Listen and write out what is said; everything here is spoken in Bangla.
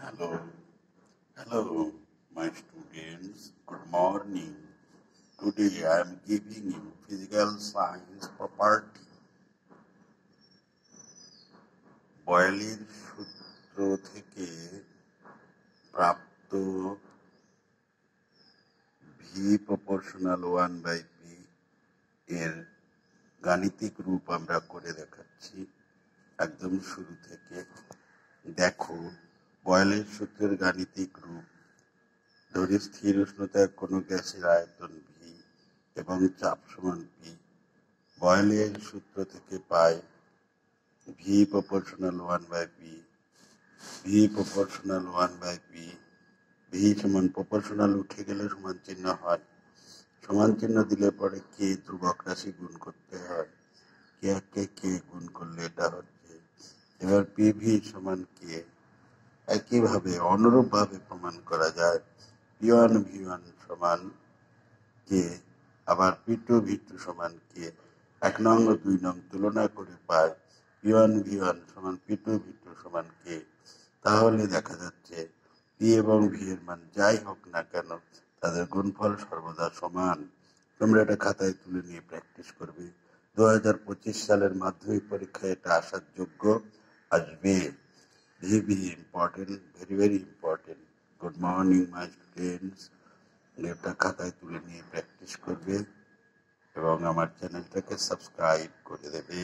Hello, hello, my students. Good morning. Today I am giving you physical science property. বয়েলের সূত্র থেকে প্রাপ্ত ভি প্রপোর্শনাল 1/p এর গাণিতিক রূপ আমরা করে দেখাচ্ছি একদম শুরু থেকে। দেখো, বয়েলের সূত্রের গাণিতিক রূপ। ধরি স্থির উষ্ণতায় কোনো গ্যাসের আয়তন ভি এবং চাপ সমান পি। বয়েলের সূত্র থেকে পাই V proportional 1/p, V proportional 1/p, V সমান প্রপোর্শনাল উঠে গেলে সমান চিহ্ন হয়। সমান চিহ্ন দিলে পরে কে ধ্রুবক রাশি গুণ করতে হয়। কে গুণ করলে এটা হচ্ছে। এবার পি ভি সমান কে। একইভাবে অনুরূপভাবে প্রমাণ করা যায় P1 V1 সমান কে, আবার P2 V2 সমান কে। 1 নং ও 2 নং তুলনা করে পাই P1 V1 সমান P2 V2 সমান কে। তাহলে দেখা যাচ্ছে পি এবং ভি এর মান যাই হোক না কেন তাদের গুণফল সর্বদা সমান। তোমরা এটা খাতায় তুলে নিয়ে প্র্যাকটিস করবে। 2025 সালের মাধ্যমিক পরীক্ষায় এটা আসার যোগ্য আসবে। Very important, very important. Good morning, my students. এটা খাতায় তুলে নিয়ে প্র্যাকটিস করবে এবং আমার চ্যানেলটাকে সাবস্ক্রাইব করে দেবে।